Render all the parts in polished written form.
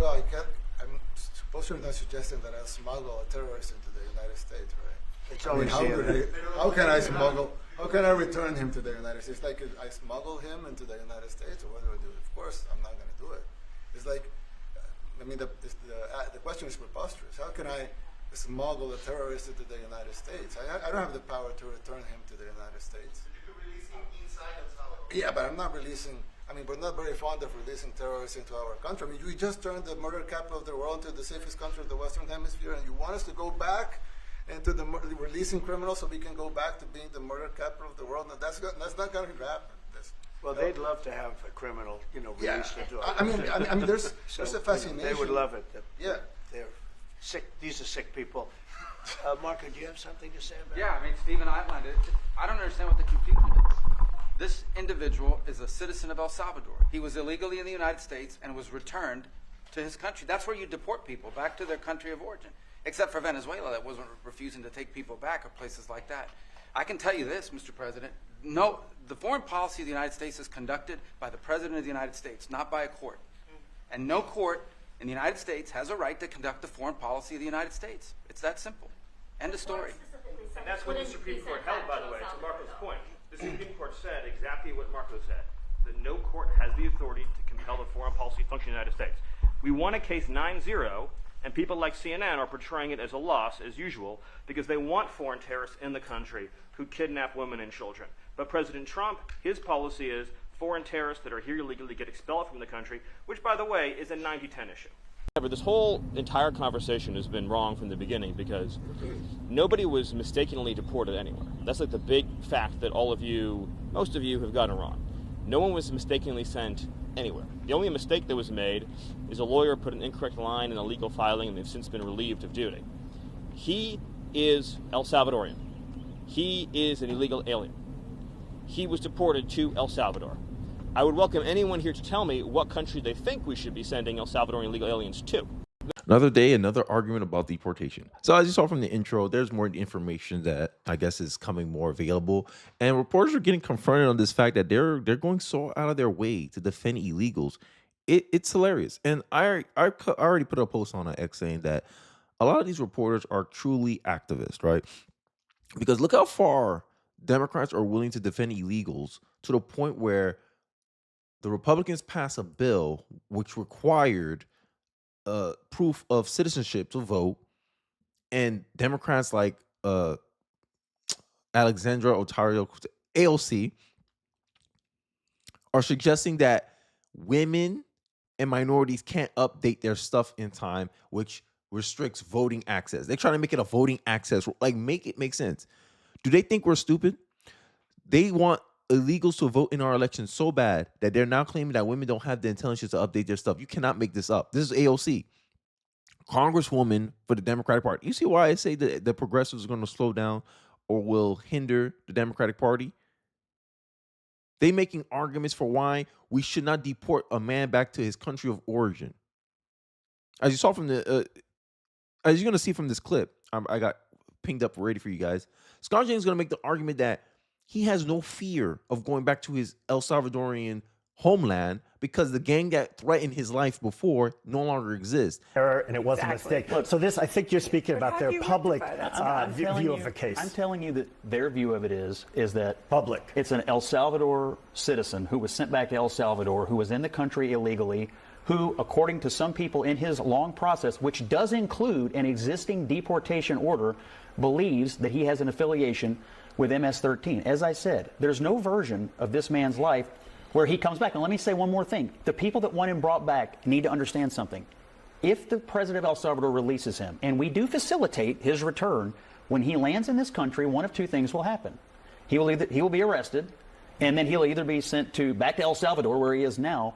Well, I'm supposed to not suggesting that I'll smuggle a terrorist into the United States, right? It's I mean, always how can I smuggle? How can I return him to the United States? Like, I smuggle him into the United States, or what do I do? Of course, I'm not going to do it. It's like, I mean, the question is preposterous. How can I smuggle a terrorist into the United States? I don't have the power to return him to the United States. But you could release him inside El Salvador. Yeah, but I'm not releasing. I mean, we're not very fond of releasing terrorists into our country. I mean, we just turned the murder capital of the world into the safest country of the Western Hemisphere, and you want us to go back into the releasing criminals so we can go back to being the murder capital of the world? No, that's not going to happen. Well, they'd love to have a criminal, released into our I mean, there's a fascination. They would love it. Yeah. They're sick. These are sick people. Marco, do you have something to say about it? Yeah, I mean, Stephen outlined it. I don't understand what the confusion is. This individual is a citizen of El Salvador. He was illegally in the United States and was returned to his country. That's where you deport people, back to their country of origin. Except for Venezuela, that wasn't refusing to take people back, or places like that. I can tell you this, Mr. President. No, the foreign policy of the United States is conducted by the President of the United States, not by a court. And no court in the United States has a right to conduct the foreign policy of the United States. It's that simple. End of story. And that's what the Supreme Court held, by the way, to Marco's point. The Supreme Court said exactly what Marco said, that no court has the authority to compel the foreign policy function of the United States. We won a case 9-0, and people like CNN are portraying it as a loss, as usual, because they want foreign terrorists in the country who kidnap women and children. But President Trump, his policy is foreign terrorists that are here illegally get expelled from the country, which, by the way, is a 90-10 issue. However, this whole entire conversation has been wrong from the beginning because nobody was mistakenly deported anywhere. That's like the big fact that most of you have gotten wrong. No one was mistakenly sent anywhere. The only mistake that was made is a lawyer put an incorrect line in a legal filing, and they've since been relieved of duty. He is El Salvadorian. He is an illegal alien. He was deported to El Salvador. I would welcome anyone here to tell me what country they think we should be sending El Salvadorian illegal aliens to. Another day, another argument about deportation. So as you saw from the intro, there's more information that I guess is coming more available. And reporters are getting confronted on this fact that they're going so out of their way to defend illegals. It's hilarious. And I already put a post on X saying that a lot of these reporters are truly activists, right? Because look how far Democrats are willing to defend illegals to the point where the Republicans passed a bill which required proof of citizenship to vote, and Democrats like Alexandra Otario, AOC, are suggesting that women and minorities can't update their stuff in time, which restricts voting access. They're trying to make it a voting access, like make it make sense. Do they think we're stupid? They want illegals to vote in our elections so bad that they're now claiming that women don't have the intelligence to update their stuff. You cannot make this up. This is AOC, Congresswoman for the Democratic Party. You see why I say that the progressives are going to slow down or will hinder the Democratic Party? They making arguments for why we should not deport a man back to his country of origin. As you saw from the, as you're going to see from this clip, I got pinged up ready for you guys. Scott James is going to make the argument that he has no fear of going back to his El Salvadorian homeland because the gang that threatened his life before no longer exists. And it wasn't a mistake. Look, so this, I think you're speaking about their public view of the case. I'm telling you that their view of it is that public. It's an El Salvador citizen who was sent back to El Salvador, who was in the country illegally, who, according to some people in his long process, which does include an existing deportation order, believes that he has an affiliation with MS-13. As I said, there's no version of this man's life where he comes back. And let me say one more thing. The people that want him brought back need to understand something. If the president of El Salvador releases him, and we do facilitate his return, when he lands in this country, one of two things will happen. He will be arrested, and then he'll either be sent back to El Salvador, where he is now,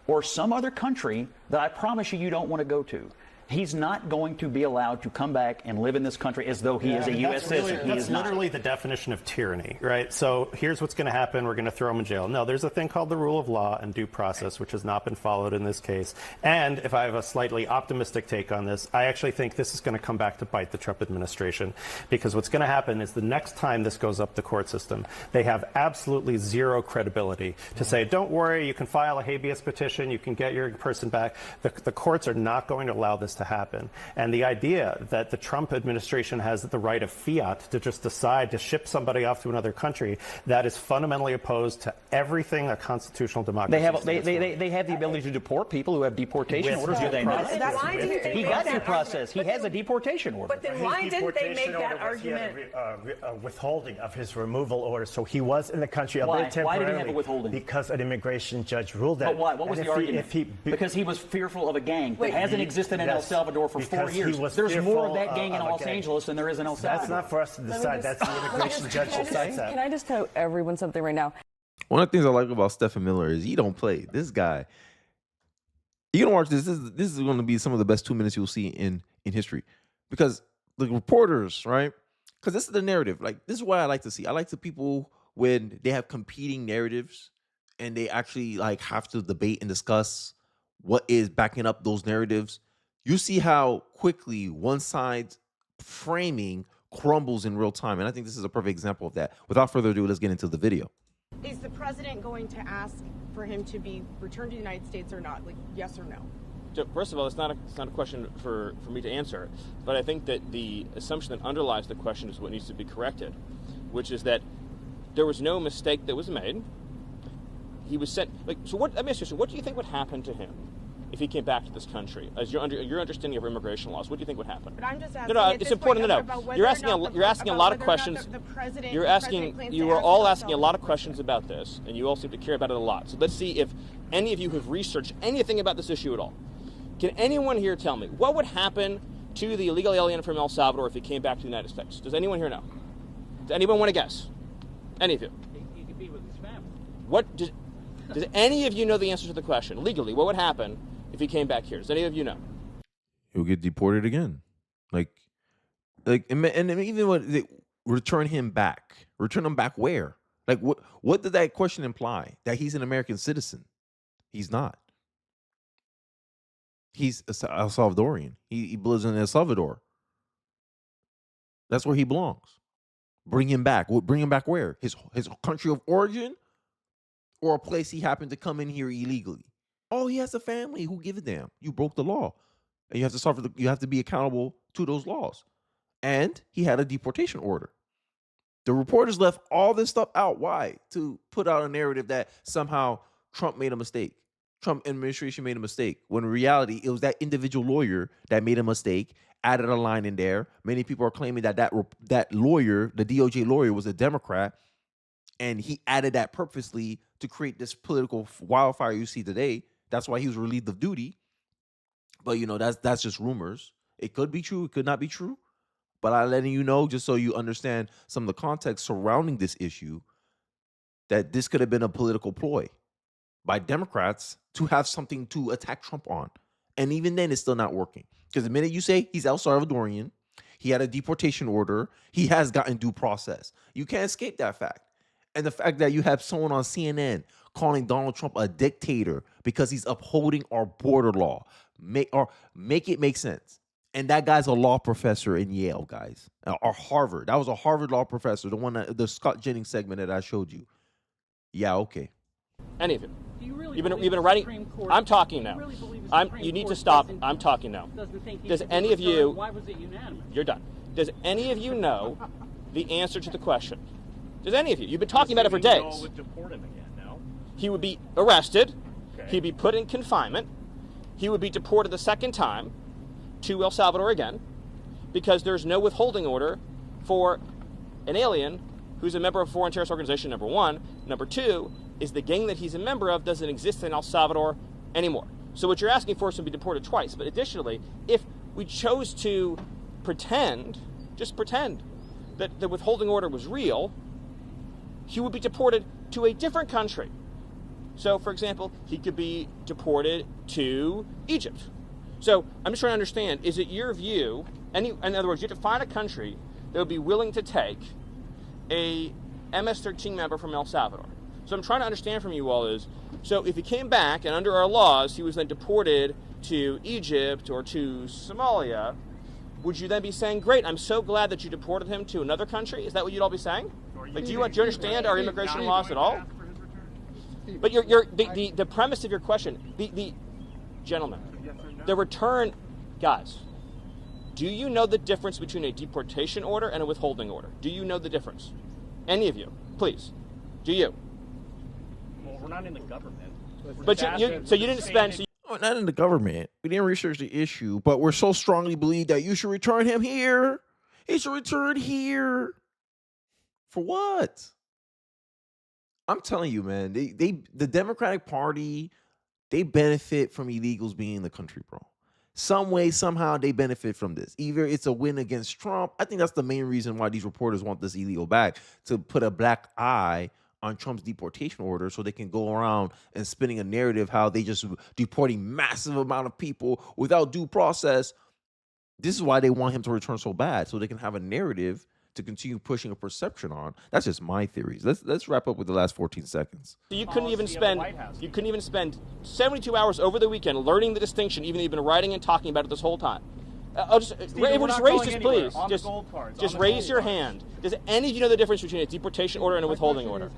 or some other country that I promise you don't want to go to. He's not going to be allowed to come back and live in this country as though he is a U.S. citizen. That's literally the definition of tyranny, right? So here's what's going to happen. We're going to throw him in jail. No, there's a thing called the rule of law and due process, which has not been followed in this case. And if I have a slightly optimistic take on this, I actually think this is going to come back to bite the Trump administration, because what's going to happen is the next time this goes up the court system, they have absolutely zero credibility to say, don't worry, you can file a habeas petition, you can get your person back. The courts are not going to allow this to happen. And the idea that the Trump administration has the right of fiat to just decide to ship somebody off to another country, that is fundamentally opposed to everything a constitutional democracy They have the ability to deport people who have deportation orders, do they not? He got due process. He has a deportation order. But then why didn't they make that argument? Withholding of his removal order, so he was in the country a bit temporarily. Why did he have a withholding? Because an immigration judge ruled that. But why? What was the argument? Because he was fearful of a gang that hasn't existed in El Salvador for 4 years. There's more of that gang in Los Angeles than there is in El Salvador. That's not for us to decide. That's the immigration judge decides that. Can I just tell everyone something right now? One of the things I like about Stephen Miller is he don't play. This guy, you gonna watch this. This is going to be some of the best 2 minutes you'll see in history, because the reporters, right? Because this is the narrative. Like, this is what I like to see. I like the people when they have competing narratives and they actually like have to debate and discuss what is backing up those narratives. You see how quickly one side's framing crumbles in real time. And I think this is a perfect example of that. Without further ado, let's get into the video. Is the president going to ask for him to be returned to the United States or not? Like, yes or no? So first of all, it's not a question for me to answer, but I think that the assumption that underlies the question is what needs to be corrected, which is that there was no mistake that was made. He was sent. So what? Let me ask you, what do you think would happen to him if he came back to this country? As your understanding of immigration laws, what do you think would happen? But I'm just asking. No, it's important to know. You're asking a lot of questions. You are all asking a lot of questions about this, and you all seem to care about it a lot. So let's see if any of you have researched anything about this issue at all. Can anyone here tell me what would happen to the illegal alien from El Salvador if he came back to the United States? Does anyone here know? Does anyone want to guess? Any of you? He could be with his family. What does any of you know the answer to the question? Legally, what would happen if he came back here? Does any of you know? He'll get deported again. And even when they return him back where? Like, what did that question imply? That he's an American citizen? He's not. He's El Salvadorian. He lives in El Salvador. That's where he belongs. Bring him back. Bring him back where? His country of origin, or a place he happened to come in here illegally? Oh, he has a family. Who give a damn? You broke the law, and you have to suffer. You have to be accountable to those laws. And he had a deportation order. The reporters left all this stuff out. Why? To put out a narrative that somehow Trump made a mistake. Trump administration made a mistake, when in reality, it was that individual lawyer that made a mistake, added a line in there. Many people are claiming that lawyer, the DOJ lawyer, was a Democrat, and he added that purposely to create this political wildfire you see today. That's why he was relieved of duty. But, that's just rumors. It could be true. It could not be true. But I'm letting you know, just so you understand some of the context surrounding this issue, that this could have been a political ploy by Democrats to have something to attack Trump on. And even then, it's still not working. Because the minute you say he's El Salvadorian, he had a deportation order, he has gotten due process. You can't escape that fact. And the fact that you have someone on CNN calling Donald Trump a dictator because he's upholding our border law, make it make sense. And that guy's a law professor in Yale, guys, or Harvard. That was a Harvard law professor, the Scott Jennings segment that I showed you. Yeah, okay. Any of you? You've been writing. I'm talking now. You need to stop. I'm talking now. Does any of you? Why was it unanimous? You're done. Does any of you know the answer to the question? Does any of you? You've been talking about it for days. Would deport him again? No. He would be arrested. Okay. He'd be put in confinement. He would be deported the second time to El Salvador again, because there's no withholding order for an alien who's a member of a foreign terrorist organization, number one. Number two is the gang that he's a member of doesn't exist in El Salvador anymore. So what you're asking for is to be deported twice. But additionally, if we chose to just pretend that the withholding order was real, he would be deported to a different country. So, for example, he could be deported to Egypt. So I'm just trying to understand, is it your view, in other words, you have to find a country that would be willing to take a MS-13 member from El Salvador. So I'm trying to understand from you all is, so if he came back and under our laws he was then deported to Egypt or to Somalia, would you then be saying, great, I'm so glad that you deported him to another country? Is that what you'd all be saying? Like, do you understand our immigration laws at all? But the premise of your question, the gentlemen, the return, guys, do you know the difference between a deportation order and a withholding order? Do you know the difference? Any of you, please. Do you? Well, we're not in the government. But so you didn't spend... Not in the government. We didn't research the issue, but we're so strongly believe that you should return him here. He should return here. For what? I'm telling you, man, the Democratic Party, they benefit from illegals being in the country, bro. Some way, somehow, they benefit from this. Either it's a win against Trump. I think that's the main reason why these reporters want this illegal back, to put a black eye on Trump's deportation order so they can go around and spinning a narrative how they just deporting massive amount of people without due process. This is why they want him to return so bad, so they can have a narrative to continue pushing a perception on. That's just my theories. Let's wrap up with the last 14 seconds. You couldn't even spend 72 hours over the weekend learning the distinction, even though you've been writing and talking about it this whole time. Everyone just raise this, please. Just raise your hand. Does any of you know the difference between a deportation order and a withholding order?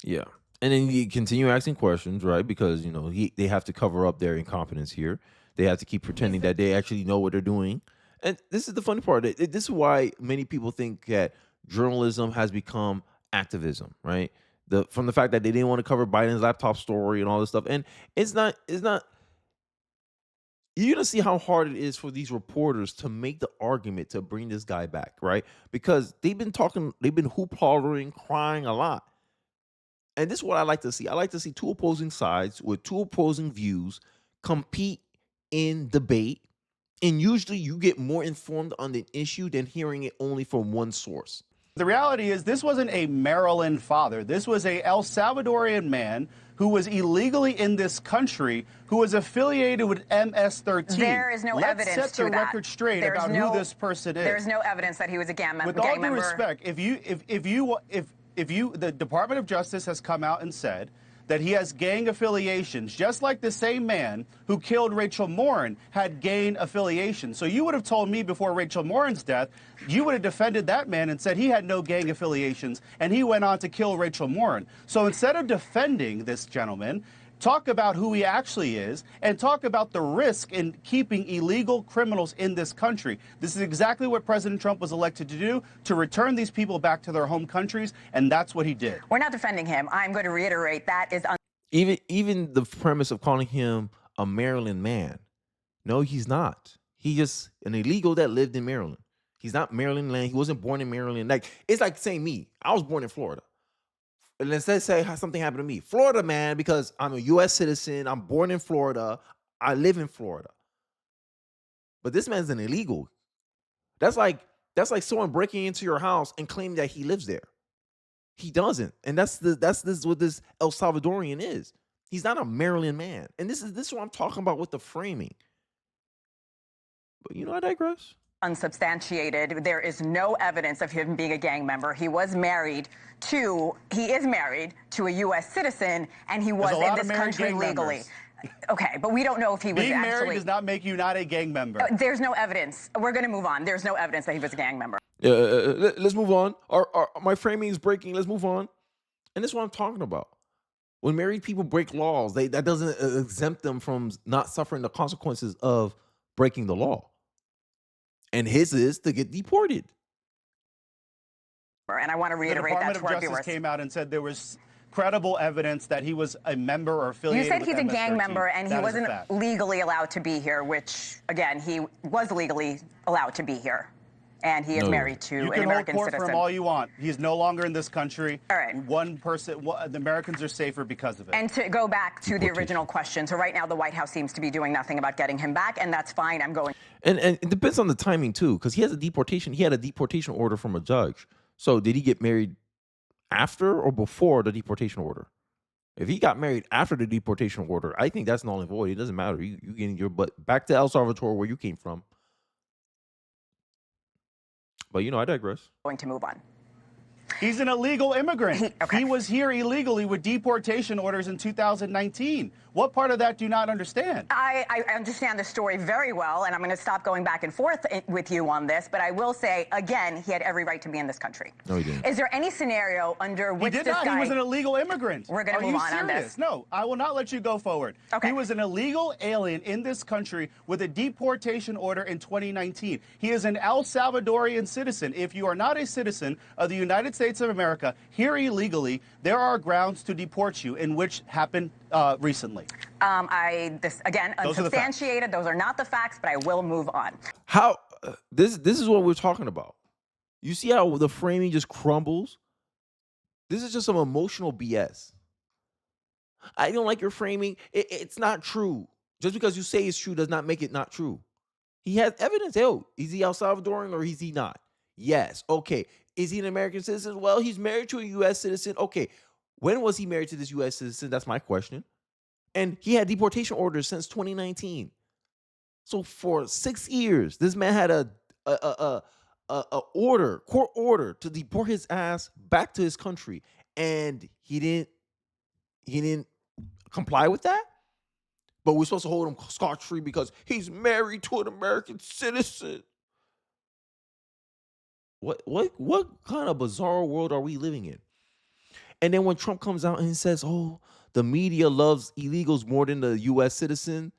Yeah. And then you continue asking questions, right? Because, you know, they have to cover up their incompetence here. They have to keep pretending that they actually know what they're doing. And this is the funny part. This is why many people think that journalism has become activism, right? From the fact that they didn't want to cover Biden's laptop story and all this stuff. And it's not. You're going to see how hard it is for these reporters to make the argument to bring this guy back, right? Because they've been hoop-hollering, crying a lot. And this is what I like to see. I like to see two opposing sides with two opposing views compete in debate. And usually you get more informed on the issue than hearing it only from one source. The reality is this wasn't a Maryland father. This was a El Salvadorian man who was illegally in this country, who was affiliated with MS-13. There is no evidence to that. Let's set the record straight about who this person is. There's no evidence that he was a gang member. With all due respect, if the Department of Justice has come out and said that he has gang affiliations, just like the same man who killed Rachel Morin had gang affiliations. So you would have told me before Rachel Morin's death, you would have defended that man and said he had no gang affiliations, and he went on to kill Rachel Morin. So instead of defending this gentleman, talk about who he actually is, and talk about the risk in keeping illegal criminals in this country. This is exactly what President Trump was elected to do, to return these people back to their home countries, and that's what he did. We're not defending him. I'm going to reiterate that is even the premise of calling him a Maryland man. No, he's not. He's just an illegal that lived in Maryland. He's not Maryland land. He wasn't born in Maryland. Like, it's like saying me. I was born in Florida. And let's say something happened to me. Florida man, because I'm a U.S. citizen. I'm born in Florida. I live in Florida. But this man's an illegal. That's like someone breaking into your house and claiming that he lives there. He doesn't. And that's what this El Salvadorian is. He's not a Maryland man. And this is what I'm talking about with the framing. But I digress. Unsubstantiated. There is no evidence of him being a gang member. He is married to a U.S. citizen, and he was in this country legally. Okay, but we don't know if he was being actually... married does not make you not a gang member. There's no evidence. We're going to move on. There's no evidence that he was a gang member. Let's move on. My framing is breaking. Let's move on. And this is what I'm talking about. When married people break laws, that doesn't exempt them from not suffering the consequences of breaking the law. And his is to get deported. And I want to reiterate that to our viewers. The Department of Justice came out and said there was credible evidence that he was a member or affiliated with MS-13. You said he's a gang member and he wasn't legally allowed to be here, which, again, he was legally allowed to be here. And he is married to an American citizen. You can hold court for him all you want. He's no longer in this country. All right. The Americans are safer because of it. And to go back to the original question, so right now the White House seems to be doing nothing about getting him back, and that's fine. I'm going. And it depends on the timing, too, because he had a deportation order from a judge. So did he get married after or before the deportation order? If he got married after the deportation order, I think that's null and void. It doesn't matter. You getting your butt back to El Salvador where you came from. But I digress. Going to move on. He's an illegal immigrant. He was here illegally with deportation orders in 2019. What part of that do you not understand? I understand the story very well, and I'm going to stop going back and forth with you on this, but I will say, again, he had every right to be in this country. No, he didn't. Is there any scenario under which this guy... He was an illegal immigrant. We're going to move on this. No, I will not let you go forward. Okay. He was an illegal alien in this country with a deportation order in 2019. He is an El Salvadorian citizen. If you are not a citizen of the United States of America, here illegally, there are grounds to deport you, in which happened recently. Again, unsubstantiated. Those are not the facts, but I will move on. How this is what we're talking about. You see how the framing just crumbles? This is just some emotional BS. I don't like your framing. It's not true. Just because you say it's true does not make it not true. He has evidence. Oh, is he El Salvadoran or is he not? Yes. Okay. Is he an American citizen? Well, he's married to a U.S. citizen. Okay. When was he married to this U.S. citizen? That's my question. And he had deportation orders since 2019. So for 6 years, this man had a court order to deport his ass back to his country, and he didn't comply with that. But we're supposed to hold him scot-free because he's married to an American citizen. What kind of bizarre world are we living in? And then when Trump comes out and says, "Oh, the media loves illegals more than the U.S. citizen,"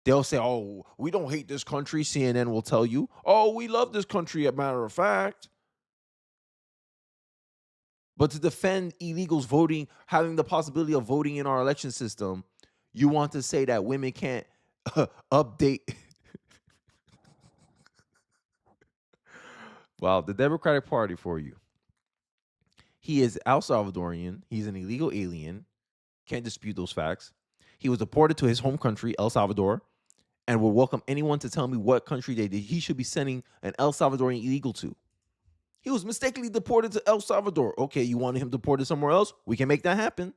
they'll say, "Oh, we don't hate this country." CNN will tell you, "Oh, we love this country, as a matter of fact." But to defend illegals voting, having the possibility of voting in our election system, you want to say that women can't update. Wow, the Democratic Party for you. He is El Salvadorian. He's an illegal alien. Can't dispute those facts. He was deported to his home country, El Salvador, and will welcome anyone to tell me what country he should be sending an El Salvadorian illegal to. He was mistakenly deported to El Salvador. Okay, you wanted him deported somewhere else? We can make that happen.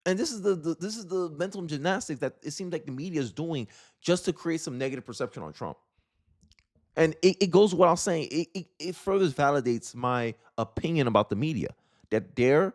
And this is the mental gymnastics that it seems like the media is doing just to create some negative perception on Trump. And it goes without saying, it further validates my opinion about the media, that their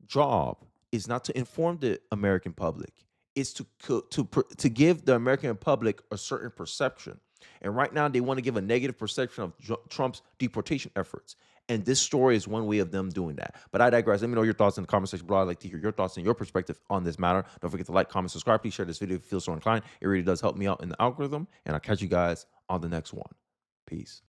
job is not to inform the American public. It's to give the American public a certain perception. And right now, they want to give a negative perception of Trump's deportation efforts. And this story is one way of them doing that. But I digress. Let me know your thoughts in the comment section below. I'd like to hear your thoughts and your perspective on this matter. Don't forget to like, comment, subscribe. Please share this video if you feel so inclined. It really does help me out in the algorithm. And I'll catch you guys on the next one. Peace.